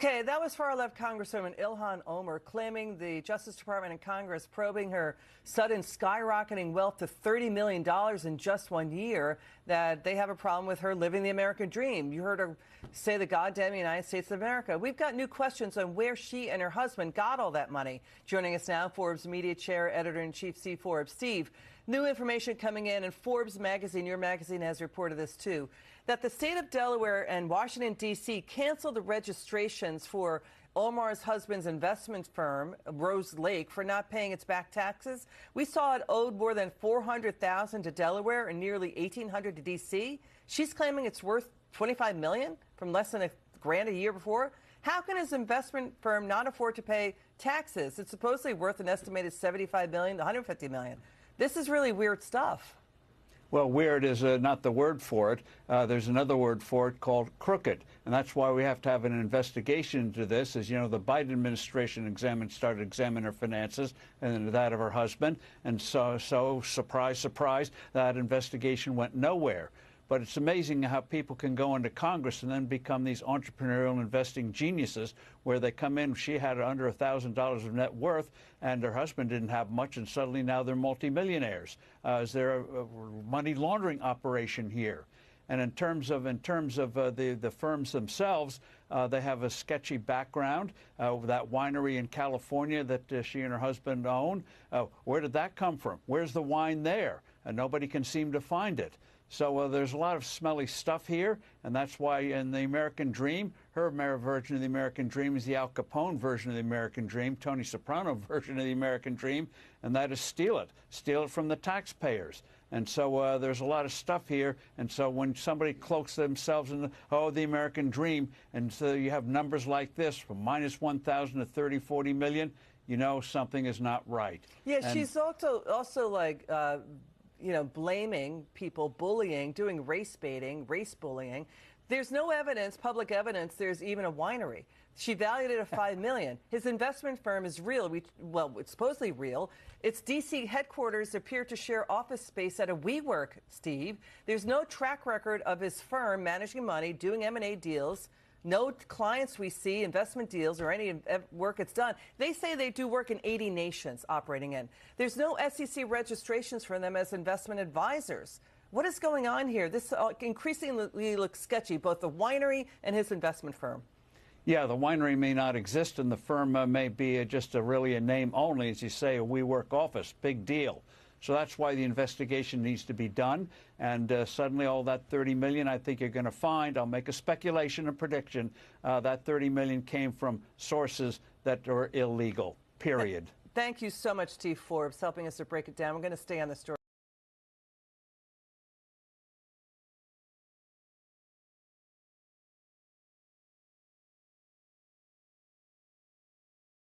Okay, that was far-left Congresswoman Ilhan Omar claiming the Justice Department and Congress probing her sudden skyrocketing wealth to $30 million in just 1 year, that they have a problem with her living the American dream. You heard her say the goddamn United States of America. We've got new questions on where she and her husband got all that money. Joining us now, Forbes Media Chair, Editor-in-Chief Steve Forbes. Steve, new information coming in, and Forbes magazine, your magazine, has reported this too, that the state of Delaware and Washington, D.C. canceled the registrations for Omar's husband's investment firm, Rose Lake, for not paying its back taxes. We saw it owed more than $400,000 to Delaware and nearly $1,800 to D.C. She's claiming it's worth $25 million from less than $1,000 a year before. How can his investment firm not afford to pay taxes? It's supposedly worth an estimated $75 million to $150 million. This is really weird stuff. Well, weird is not the word for it. There's another word for it called crooked, and that's why we have to have an investigation into this. As you know, the Biden administration started examining her finances and that of her husband, and so surprise, surprise, that investigation went nowhere. But it's amazing how people can go into Congress and then become these entrepreneurial investing geniuses, where they come in, she had under $1,000 of net worth, and her husband didn't have much, and suddenly now they're multimillionaires. Is there a money laundering operation here? And in terms of the firms themselves, they have a sketchy background. That winery in California that she and her husband own, where did that come from? Where's the wine there? Nobody can seem to find it. So there's a lot of smelly stuff here, and that's why in the American Dream, her version of the American Dream is the Al Capone version of the American Dream, Tony Soprano version of the American Dream, and that is steal it from the taxpayers. And so there's a lot of stuff here, and so when somebody cloaks themselves in the American Dream, and so you have numbers like this, from minus 1,000 to 30, 40 million, you know something is not right. Yeah, and she's also like, blaming people, bullying, doing race baiting, race bullying. There's no evidence, public evidence, there's even a winery. She valued it at $5 million. His investment firm is real. It's supposedly real. Its D.C. headquarters appear to share office space at a WeWork, Steve. There's no track record of his firm managing money, doing M&A deals. No clients we see, investment deals, or any work it's done. They say they do work in 80 nations operating in. There's no SEC registrations for them as investment advisors. What is going on here? This increasingly looks sketchy, both the winery and his investment firm. Yeah, the winery may not exist, and the firm may be just really a name only, as you say, a WeWork office. Big deal. So that's why the investigation needs to be done. And suddenly all that $30 million, I think you're going to find, I'll make a speculation and prediction, that $30 million came from sources that are illegal, period. Thank you so much, Steve Forbes, helping us to break it down. We're going to stay on the story.